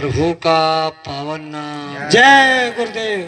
प्रभु का पावन नाम, जय गुरुदेव।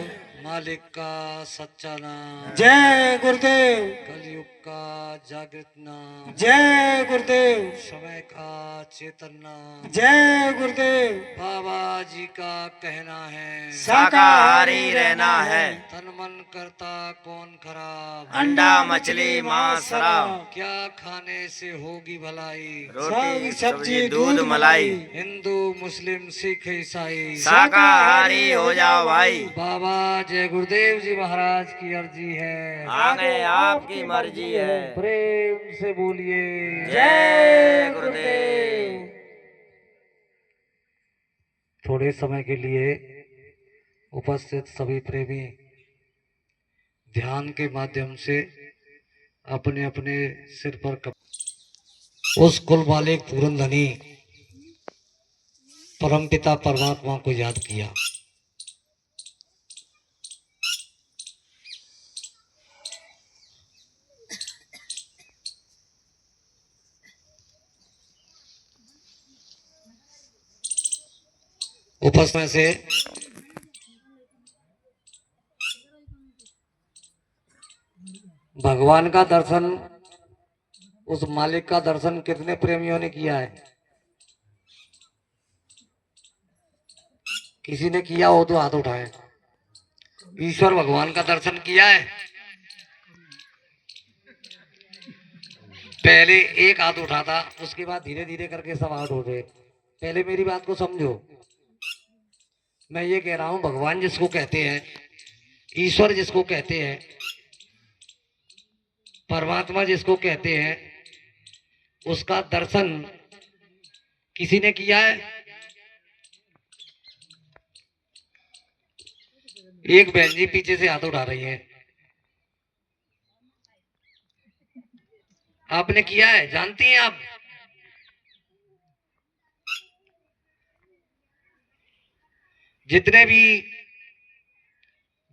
मालिक का सच्चा नाम, जय गुरुदेव। कलयुग का जागृत नाम, जय गुरुदेव। समय का चेतन नाम, जय गुरुदेव। बाबा जी का कहना है शाकाहारी रहना है। तन मन करता कौन खराब, अंडा मछली मांस शराब, क्या खाने से होगी भलाई, रोटी सब्जी दूध मलाई। हिंदू मुस्लिम सिख ईसाई शाकाहारी हो जाओ भाई। बाबा जय गुरुदेव जी महाराज की अर्जी है, आगे आपकी मर्जी है। प्रेम से बोलिए जय गुरुदेव। थोड़े समय के लिए उपस्थित सभी प्रेमी ध्यान के माध्यम से अपने अपने सिर पर उस कुल मालिक पूर्ण धनी परमपिता परमात्मा को याद किया। उपस्थित में से भगवान का दर्शन, उस मालिक का दर्शन कितने प्रेमियों ने किया है? किसी ने किया हो तो हाथ उठाए। ईश्वर भगवान का दर्शन किया है? पहले एक हाथ उठा था, उसके बाद धीरे धीरे करके सब हाथ उठे। पहले मेरी बात को समझो। मैं ये कह रहा हूं, भगवान जिसको कहते हैं, ईश्वर जिसको कहते हैं, परमात्मा जिसको कहते हैं, उसका दर्शन किसी ने किया है? एक बहन जी पीछे से हाथ उठा रही है। आपने किया है? जानती हैं आप? जितने भी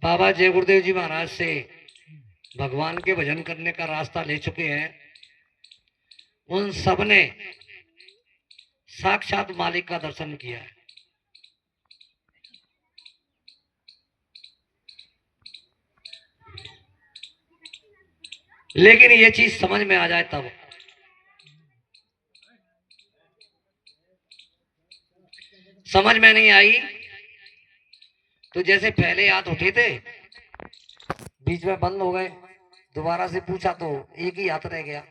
बाबा जय गुरुदेव जी महाराज से भगवान के भजन करने का रास्ता ले चुके हैं, उन सब ने साक्षात मालिक का दर्शन किया है। लेकिन ये चीज समझ में आ जाए तब। समझ में नहीं आई तो जैसे पहले हाथ उठे थे, बीच में बंद हो गए, दोबारा से पूछा तो एक ही हाथ रह गया।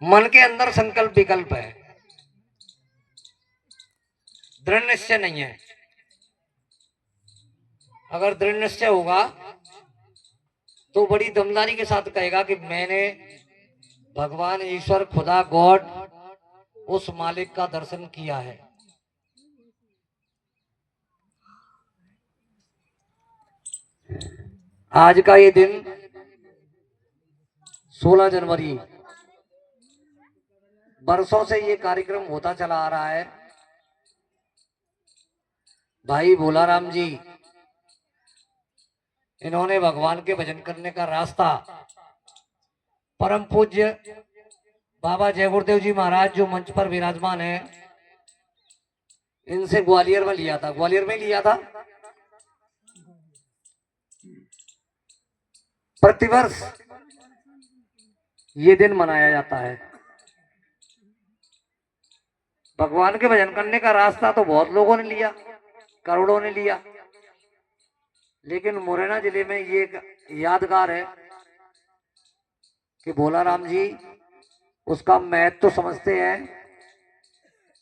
मन के अंदर संकल्प विकल्प है, दृढ़ निश्चय नहीं है। अगर दृढ़ निश्चय होगा तो बड़ी दमदारी के साथ कहेगा कि मैंने भगवान ईश्वर खुदा गॉड उस मालिक का दर्शन किया है। आज का ये दिन 16 जनवरी, वर्षों से ये कार्यक्रम होता चला आ रहा है। भाई भोलाराम जी, इन्होंने भगवान के भजन करने का रास्ता परम पूज्य बाबा जय गुरुदेव जी महाराज जो मंच पर विराजमान है, इनसे ग्वालियर में लिया था। ग्वालियर में लिया था। प्रतिवर्ष ये दिन मनाया जाता है। भगवान के भजन करने का रास्ता तो बहुत लोगों ने लिया, करोड़ों ने लिया, लेकिन मुरैना जिले में ये एक यादगार है कि भोलाराम जी उसका महत्व तो समझते हैं,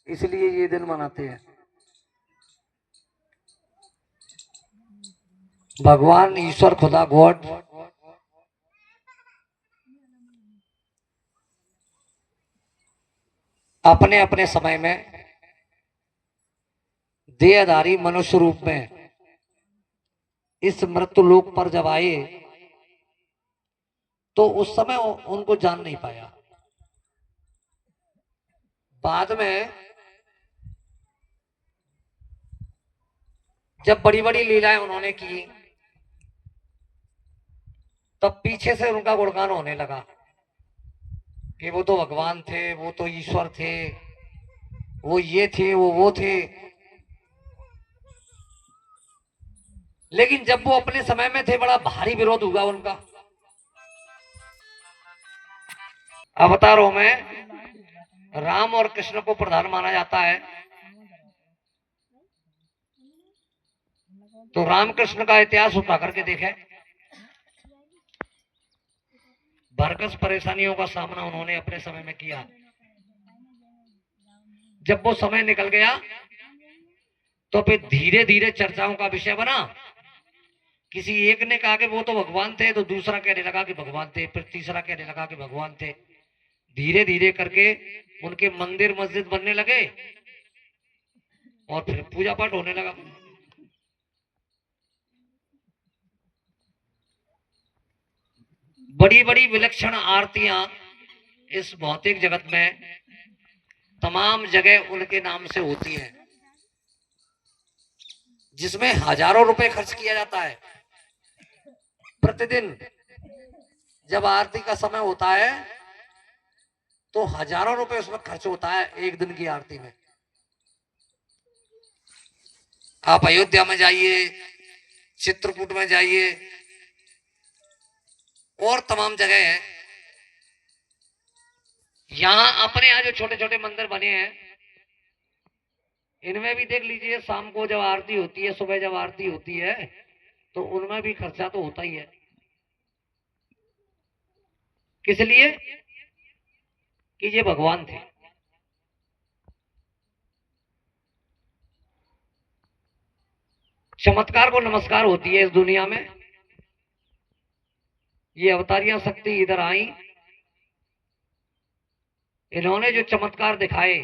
इसलिए ये दिन मनाते हैं। भगवान ईश्वर खुदा गॉड अपने अपने समय में देहधारी मनुष्य रूप में इस मृत्यु लोक पर जब आए तो उस समय उनको जान नहीं पाया। बाद में जब बड़ी बड़ी लीलाएं उन्होंने की, तब पीछे से उनका गुणगान होने लगा। कि वो तो भगवान थे, वो तो ईश्वर थे, वो ये थे, वो थे। लेकिन जब वो अपने समय में थे, बड़ा भारी विरोध हुआ उनका। अवतारों में राम और कृष्ण को प्रधान माना जाता है। तो रामकृष्ण का इतिहास उठा करके देखें, भरकस परेशानियों का सामना उन्होंने अपने समय में किया। जब वो समय निकल गया तो फिर धीरे धीरे चर्चाओं का विषय बना। किसी एक ने कहा कि वो तो भगवान थे, तो दूसरा कहने लगा कि भगवान थे, फिर तीसरा कहने लगा कि भगवान थे। धीरे धीरे करके उनके मंदिर मस्जिद बनने लगे और फिर पूजा पाठ होने लगा। बड़ी बड़ी विलक्षण आरतियां इस भौतिक जगत में तमाम जगह उनके नाम से होती है, जिसमें हजारों रुपए खर्च किया जाता है प्रतिदिन। जब आरती का समय होता है तो हजारों रुपए उसमें खर्च होता है एक दिन की आरती में। आप अयोध्या में जाइए, चित्रकूट में जाइए, और तमाम जगह है। यहां अपने यहां जो छोटे छोटे मंदिर बने हैं, इनमें भी देख लीजिए, शाम को जब आरती होती है, सुबह जब आरती होती है, तो उनमें भी खर्चा तो होता ही है। किस लिए? कि ये भगवान थे। चमत्कार को नमस्कार होती है इस दुनिया में। ये अवतारियां शक्ति इधर आई, इन्होंने जो चमत्कार दिखाए,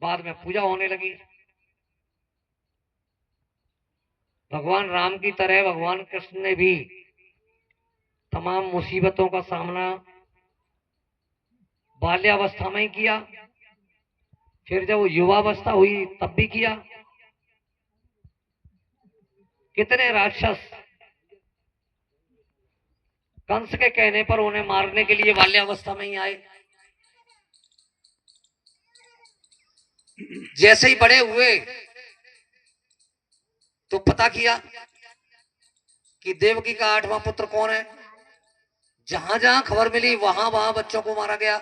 बाद में पूजा होने लगी। भगवान राम की तरह भगवान कृष्ण ने भी तमाम मुसीबतों का सामना बाल्यावस्था में ही किया, फिर जब युवावस्था हुई तब भी किया। कितने राक्षस कंस के कहने पर उन्हें मारने के लिए बाल्यावस्था में ही आए। जैसे ही बड़े हुए तो पता किया कि देवकी का 8वां पुत्र कौन है। जहां जहां खबर मिली वहां वहां बच्चों को मारा गया।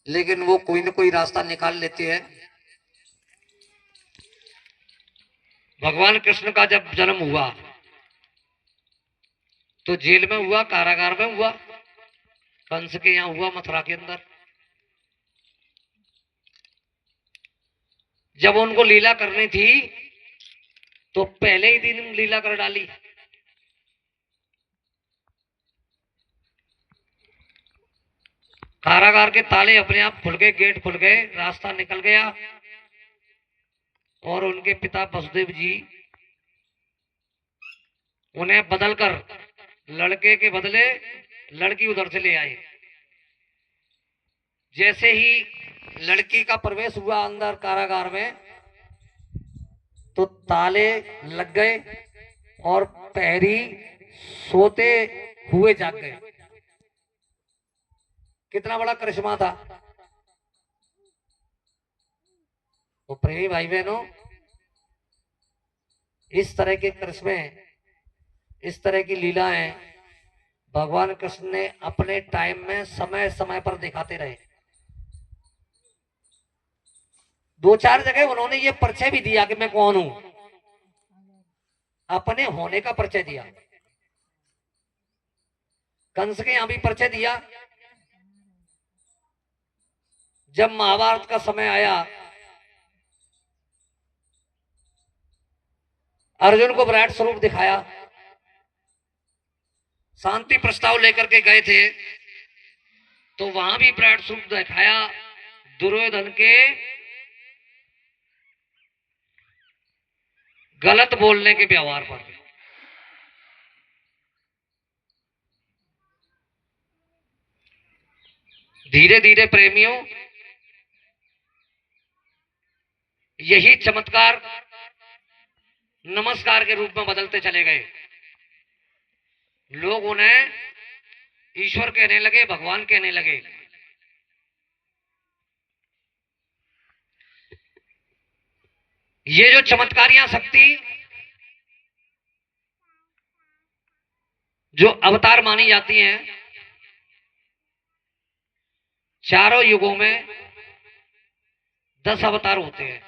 लेकिन वो कोई ना कोई रास्ता निकाल लेते हैं। भगवान कृष्ण का जब जन्म हुआ तो जेल में हुआ, कारागार में हुआ, कंस के यहां हुआ, मथुरा के अंदर। जब उनको लीला करनी थी तो पहले ही दिन लीला कर डाली। कारागार के ताले अपने आप खुल गए, गेट खुल गए, रास्ता निकल गया, और उनके पिता वसुदेव जी उन्हें बदलकर लड़के के बदले लड़की उधर से ले आए। जैसे ही लड़की का प्रवेश हुआ अंदर कारागार में, तो ताले लग गए और पहरी सोते हुए जाग गए। कितना बड़ा करिश्मा था। तो प्रेमी भाई बहनों, इस तरह के करिश्मे, इस तरह की लीलाएं भगवान कृष्ण ने अपने टाइम में समय समय पर दिखाते रहे। 2-4 जगह उन्होंने ये परिचय भी दिया कि मैं कौन हूं, अपने होने का परिचय दिया। कंस के यहां भी परिचय दिया। जब महाभारत का समय आया, अर्जुन को विराट स्वरूप दिखाया, शांति प्रस्ताव लेकर के गए थे, तो वहां भी विराट स्वरूप दिखाया दुर्योधन के गलत बोलने के व्यवहार पर। धीरे धीरे प्रेमियों, यही चमत्कार नमस्कार के रूप में बदलते चले गए। लोग उन्हें ईश्वर कहने लगे, भगवान कहने लगे। ये जो चमत्कारियां शक्ति जो अवतार मानी जाती हैं, चारों युगों में 10 अवतार होते हैं।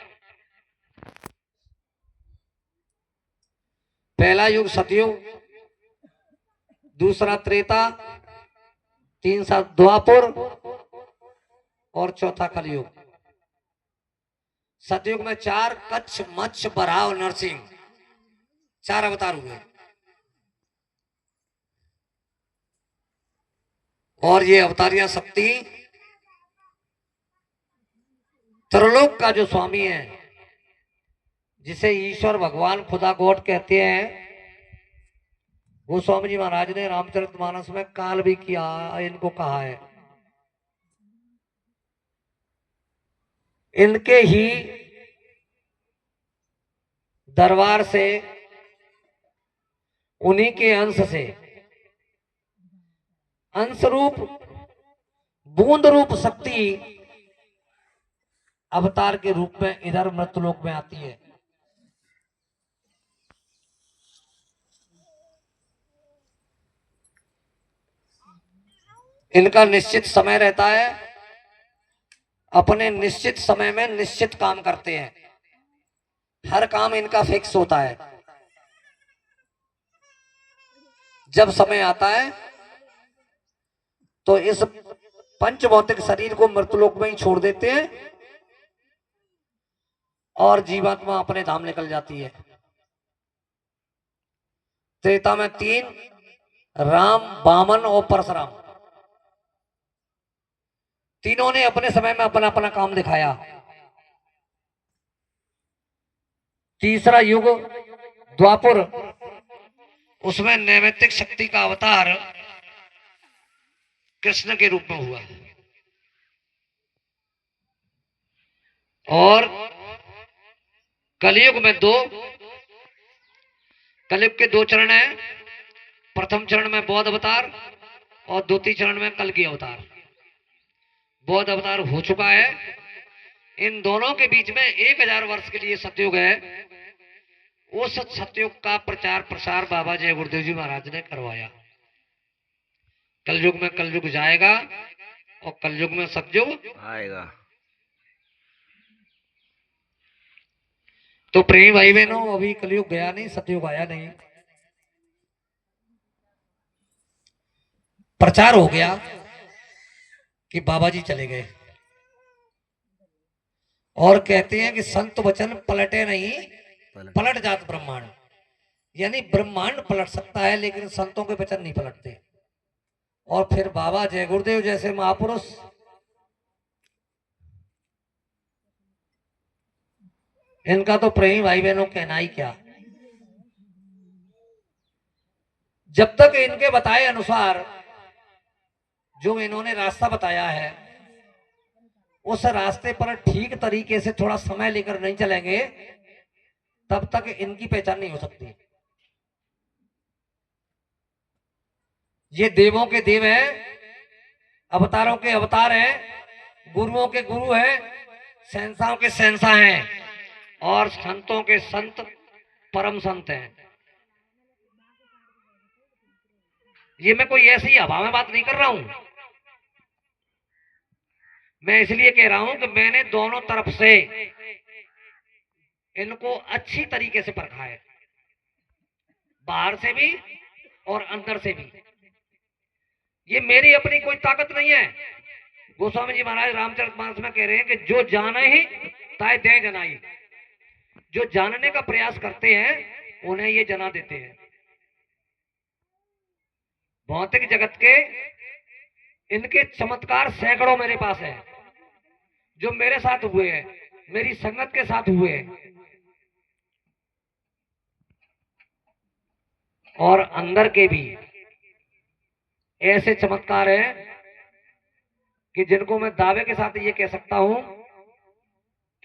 पहला युग सतयुग, दूसरा त्रेता, तीसरा द्वापर और चौथा कलयुग। सतयुग में 4 कच्छ, मत्स्य, वराह और नरसिंह 4 अवतार हुए। और ये अवतारिया शक्ति त्रिलोक का जो स्वामी है, जिसे ईश्वर भगवान खुदा गॉड कहते हैं, गोस्वामी जी महाराज ने रामचरितमानस में काल भी किया, इनको कहा है। इनके ही दरबार से, उन्हीं के अंश से, अंश रूप बूंद रूप शक्ति अवतार के रूप में इधर मृतलोक में आती है। इनका निश्चित समय रहता है, अपने निश्चित समय में निश्चित काम करते हैं। हर काम इनका फिक्स होता है। जब समय आता है तो इस पंच भौतिक शरीर को मृतलोक में ही छोड़ देते हैं और जीवात्मा अपने धाम निकल जाती है। त्रेता में 3, राम, वामन और परशुराम, तीनों ने अपने समय में अपना अपना काम दिखाया। तीसरा युग द्वापर, उसमें नैमित्तिक शक्ति का अवतार कृष्ण के रूप में हुआ। और कलयुग में 2, कलयुग के 2 चरण हैं। प्रथम चरण में बौद्ध अवतार और द्वितीय चरण में कल्कि अवतार। बौद्ध अवतार हो चुका है। इन दोनों के बीच में 1000 वर्ष के लिए सतयुग है। उस सतयुग का प्रचार प्रसार बाबा जय गुरुदेव जी महाराज ने करवाया। कलयुग में कलयुग जाएगा और कलयुग में सतयुग आएगा। तो प्रेमी भाई बहनों, अभी कलयुग गया नहीं, सतयुग आया नहीं। प्रचार हो गया कि बाबा जी चले गए और कहते हैं कि संत वचन पलटे नहीं, पलट जात ब्रह्मांड। यानी ब्रह्मांड पलट सकता है लेकिन संतों के वचन नहीं पलटते। और फिर बाबा जय गुरुदेव जैसे महापुरुष इनका तो प्रेमी भाई बहनों कहना ही क्या। जब तक इनके बताए अनुसार जो इन्होंने रास्ता बताया है, उस रास्ते पर ठीक तरीके से थोड़ा समय लेकर नहीं चलेंगे, तब तक इनकी पहचान नहीं हो सकती। ये देवों के देव हैं, अवतारों के अवतार हैं, गुरुओं के गुरु हैं, शहंशाहों के शहंशाह हैं और संतों के संत परम संत हैं। ये मैं कोई ऐसी हवा में बात नहीं कर रहा हूं। मैं इसलिए कह रहा हूं कि मैंने दोनों तरफ से इनको अच्छी तरीके से परखा है, बाहर से भी और अंदर से भी। ये मेरी अपनी कोई ताकत नहीं है। गोस्वामी जी महाराज रामचरितमानस में कह रहे हैं कि जो जाने ही ताय दे जनाई। जो जानने का प्रयास करते हैं उन्हें ये जना देते हैं। भौतिक जगत के इनके चमत्कार सैकड़ों मेरे पास है, जो मेरे साथ हुए हैं, मेरी संगत के साथ हुए हैं। और अंदर के भी ऐसे चमत्कार हैं कि जिनको मैं दावे के साथ ये कह सकता हूं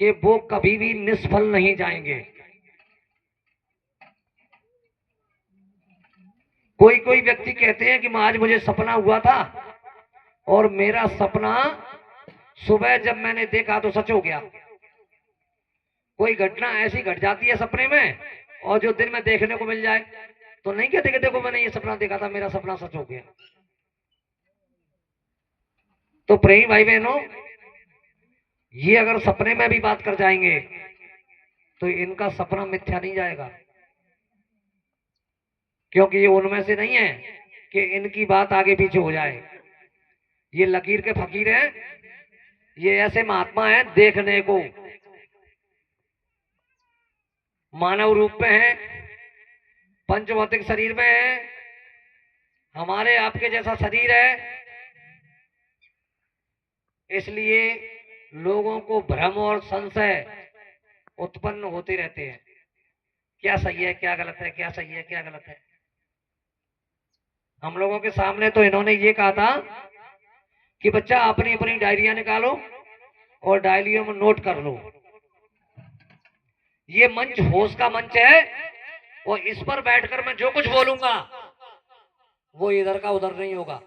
कि वो कभी भी निष्फल नहीं जाएंगे। कोई कोई व्यक्ति कहते हैं कि आज मुझे सपना हुआ था और मेरा सपना सुबह जब मैंने देखा तो सच हो गया। कोई घटना ऐसी घट जाती है सपने में और जो दिन में देखने को मिल जाए तो नहीं कहते कि देखो मैंने ये सपना देखा था, मेरा सपना सच हो गया। तो प्रेमी भाई बहनों, ये अगर सपने में भी बात कर जाएंगे तो इनका सपना मिथ्या नहीं जाएगा, क्योंकि ये उनमें से नहीं है कि इनकी बात आगे पीछे हो जाए। ये लकीर के फकीर हैं, ये ऐसे महात्मा हैं देखने को मानव रूप में है, पंचभौतिक शरीर में है, हमारे आपके जैसा शरीर है। इसलिए लोगों को भ्रम और संशय उत्पन्न होते रहते हैं, क्या सही है क्या गलत है, क्या सही है क्या गलत है। हम लोगों के सामने तो इन्होंने ये कहा था कि बच्चा अपनी अपनी डायरियां निकालो और डायरियों में नोट कर लो। ये मंच होश का मंच है और इस पर बैठकर मैं जो कुछ बोलूंगा वो इधर का उधर नहीं होगा।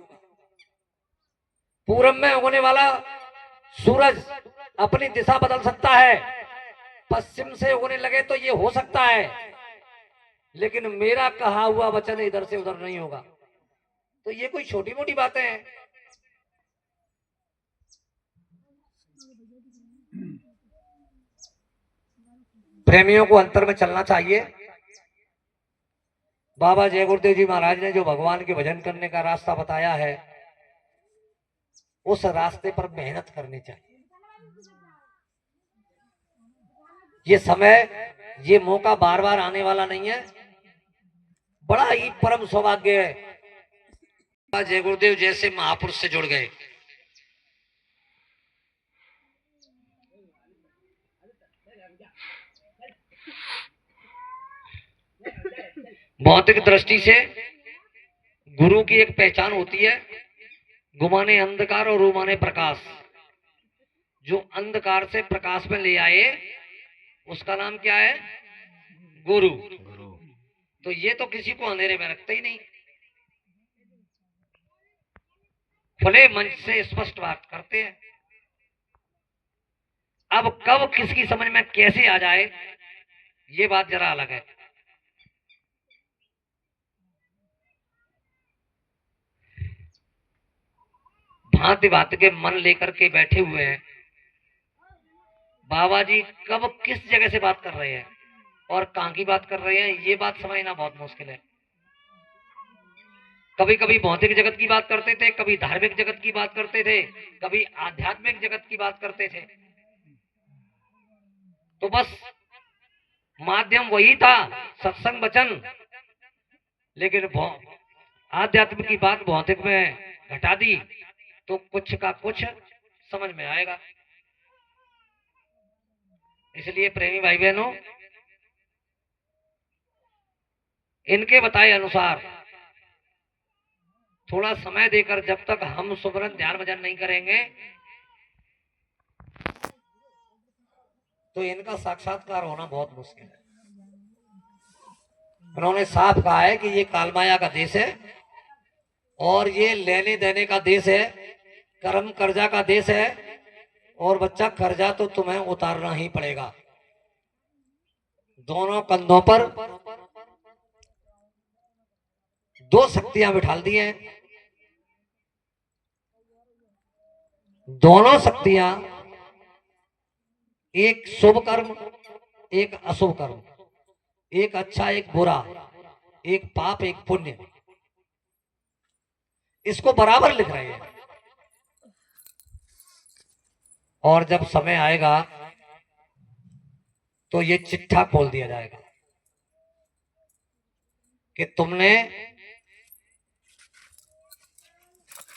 पूरब में उगने वाला सूरज अपनी दिशा बदल सकता है, पश्चिम से उगने लगे तो ये हो सकता है, लेकिन मेरा कहा हुआ वचन इधर से उधर नहीं होगा। तो ये कोई छोटी मोटी बातें हैं? प्रेमियों को अंतर में चलना चाहिए। बाबा जय गुरुदेव जी महाराज ने जो भगवान के भजन करने का रास्ता बताया है, उस रास्ते पर मेहनत करनी चाहिए। ये समय, ये मौका बार बार आने वाला नहीं है। बड़ा ही परम सौभाग्य है बाबा जय गुरुदेव जैसे महापुरुष से जुड़ गए। भौतिक दृष्टि से गुरु की एक पहचान होती है, गुमाने अंधकार और रुमाने प्रकाश। जो अंधकार से प्रकाश में ले आए उसका नाम क्या है? गुरु। तो ये तो किसी को अंधेरे में रखते ही नहीं, खुले मंच से स्पष्ट बात करते हैं। अब कब किसकी समझ में कैसे आ जाए ये बात जरा अलग है। भांति भांति के मन लेकर के बैठे हुए हैं। बाबा जी कब किस जगह से बात कर रहे हैं और कहां की बात कर रहे हैं ये बात समझना बहुत मुश्किल है। कभी कभी भौतिक जगत की बात करते थे, कभी धार्मिक जगत की बात करते थे, कभी आध्यात्मिक जगत की बात करते थे। तो बस माध्यम वही था, सत्संग वचन, लेकिन आध्यात्म की बात भौतिक में घटा दी तो कुछ का कुछ समझ में आएगा। इसलिए प्रेमी भाई बहनों, इनके बताए अनुसार थोड़ा समय देकर जब तक हम सुमरन ध्यान भजन नहीं करेंगे तो इनका साक्षात्कार होना बहुत मुश्किल है। उन्होंने साफ कहा है कि ये कालमाया का देश है और ये लेने देने का देश है, कर्म कर्जा का देश है, और बच्चा कर्जा तो तुम्हें उतारना ही पड़ेगा। दोनों कंधों पर दो शक्तियां बिठाल दी हैं। दोनों शक्तियां, एक शुभ कर्म एक अशुभ कर्म, एक अच्छा एक बुरा, एक पाप एक पुण्य, इसको बराबर लिख रहे हैं। और जब समय आएगा तो ये चिट्ठा खोल दिया जाएगा कि तुमने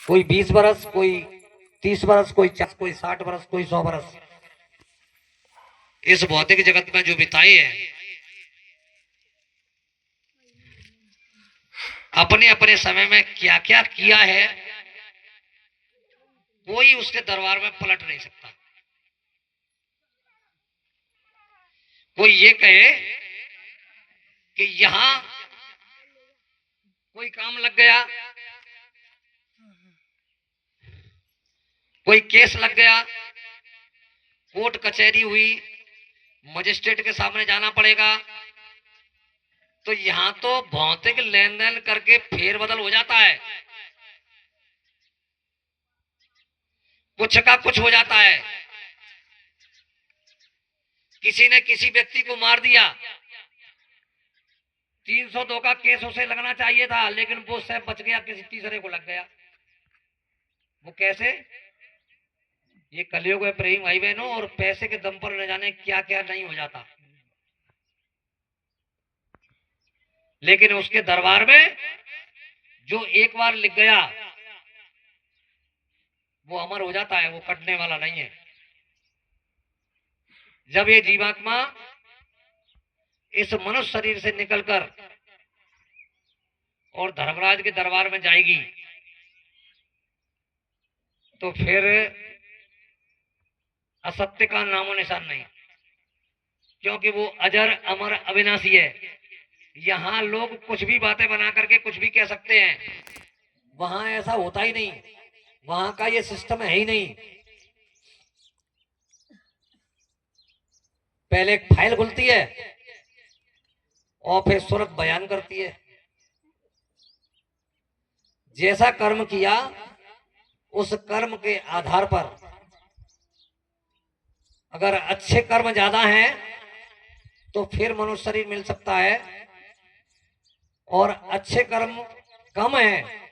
कोई 20 बरस, कोई 30 बरस, कोई 40, कोई 60 बरस, कोई 100 बरस इस भौतिक जगत में जो बिताए हैं, अपने अपने समय में क्या क्या किया है, कोई उसके दरबार में पलट नहीं सकता। कोई ये कहे कि यहां कोई काम लग गया, कोई केस लग गया, कोर्ट कचहरी हुई, मजिस्ट्रेट के सामने जाना पड़ेगा, तो यहां तो भौतिक लेन देन करके फेरबदल हो जाता है, कुछ का कुछ हो जाता है। किसी ने किसी व्यक्ति को मार दिया, 302 का केस उसे लगना चाहिए था, लेकिन वो सब बच गया, किसी तीसरे को लग गया। वो कैसे? ये कलयुग है प्रेम भाई बहनों, और पैसे के दम पर न जाने क्या क्या नहीं हो जाता। लेकिन उसके दरबार में जो एक बार लिख गया वो अमर हो जाता है, वो कटने वाला नहीं है। जब ये जीवात्मा इस मनुष्य शरीर से निकलकर और धर्मराज के दरबार में जाएगी तो फिर असत्य का नामो निशान नहीं, क्योंकि वो अजर अमर अविनाशी है। यहां लोग कुछ भी बातें बना करके कुछ भी कह सकते हैं, वहां ऐसा होता ही नहीं, वहां का ये सिस्टम है ही नहीं। पहले एक फाइल खुलती है और फिर सूरत बयान करती है। जैसा कर्म किया उस कर्म के आधार पर अगर अच्छे कर्म ज्यादा हैं तो फिर मनुष्य शरीर मिल सकता है, और अच्छे कर्म कम हैं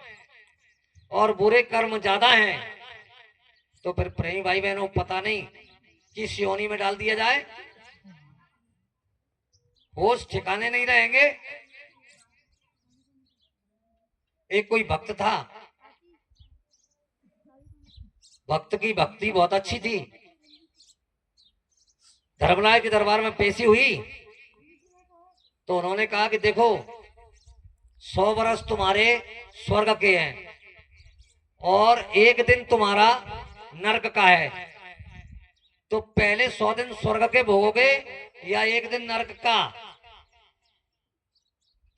और बुरे कर्म ज्यादा हैं तो फिर प्रेमी भाई बहनों पता नहीं किस योनि में डाल दिया जाए, होश ठिकाने नहीं रहेंगे। एक कोई भक्त था, भक्त की भक्ति बहुत अच्छी थी, धर्मराज के दरबार में पेशी हुई तो उन्होंने कहा कि देखो 100 वर्ष तुम्हारे स्वर्ग के हैं और एक दिन तुम्हारा नरक का है, तो पहले 100 दिन स्वर्ग के भोगोगे या एक दिन नरक का?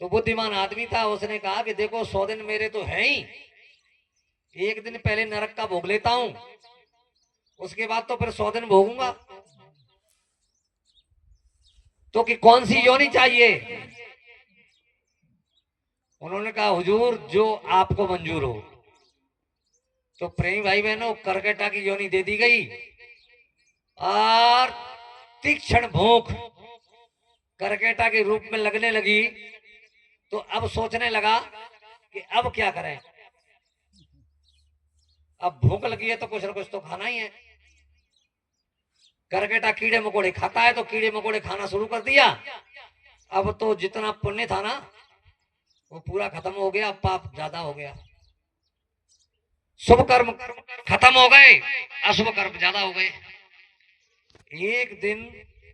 तो बुद्धिमान आदमी था, उसने कहा कि देखो 100 दिन मेरे तो है ही, एक दिन पहले नरक का भोग लेता हूं, उसके बाद तो फिर 100 दिन भोगूंगा। तो कि कौन सी योनि चाहिए? उन्होंने कहा हुजूर जो आपको मंजूर हो। तो प्रेमी भाई बहनों करकेटा की योनि दे दी गई और तीक्ष्ण भूख करकेटा के रूप में लगने लगी। तो अब सोचने लगा कि अब क्या करें, अब भूख लगी है तो कुछ ना कुछ तो खाना ही है। करकेटा कीड़े मकोड़े खाता है तो कीड़े मकोड़े खाना शुरू कर दिया। अब तो जितना पुण्य था ना वो पूरा खत्म हो गया, पाप ज्यादा हो गया, शुभ कर्म खत्म हो गए, अशुभ कर्म ज्यादा हो गए। एक दिन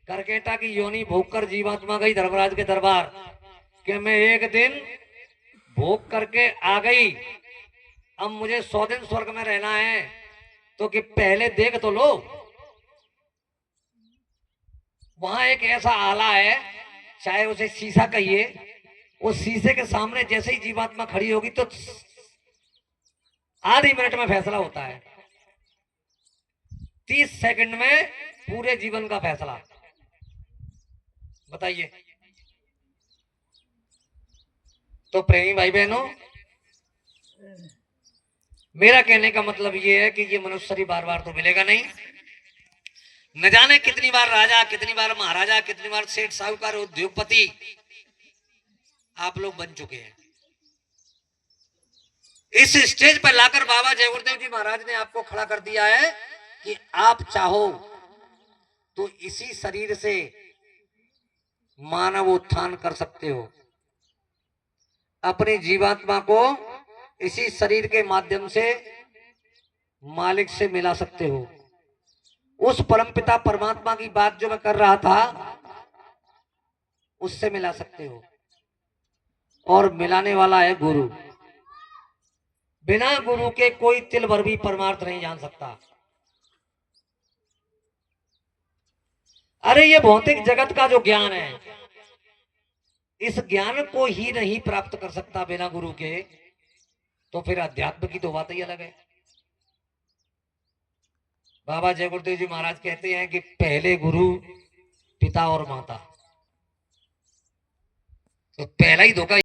करकेटा की योनि भोग कर जीवात्मा गई धर्मराज के दरबार कि मैं एक दिन भोग करके आ गई, अब मुझे 100 दिन स्वर्ग में रहना है, तो कि पहले देख तो लो। वहां एक ऐसा आला है, चाहे उसे शीशा कहिए, उस शीशे के सामने जैसे ही जीवात्मा खड़ी होगी तो आधी मिनट में फैसला होता है, 30 सेकंड में पूरे जीवन का फैसला। बताइए। तो प्रेमी भाई बहनों मेरा कहने का मतलब ये है कि ये मनुष्य शरीर बार बार तो मिलेगा नहीं। न जाने कितनी बार राजा, कितनी बार महाराजा, कितनी बार सेठ साहूकार उद्योगपति आप लोग बन चुके हैं। इस स्टेज पर लाकर बाबा जय गुरुदेव जी महाराज ने आपको खड़ा कर दिया है कि आप चाहो तो इसी शरीर से मानव उत्थान कर सकते हो, अपनी जीवात्मा को इसी शरीर के माध्यम से मालिक से मिला सकते हो। उस परमपिता परमात्मा की बात जो मैं कर रहा था उससे मिला सकते हो, और मिलाने वाला है गुरु। बिना गुरु के कोई तिल भर भी परमार्थ नहीं जान सकता। अरे ये भौतिक जगत का जो ज्ञान है इस ज्ञान को ही नहीं प्राप्त कर सकता बिना गुरु के, तो फिर अध्यात्म की तो बात ही अलग है। बाबा जय गुरुदेव जी महाराज कहते हैं कि पहले गुरु पिता और माता, तो पहला ही धोखा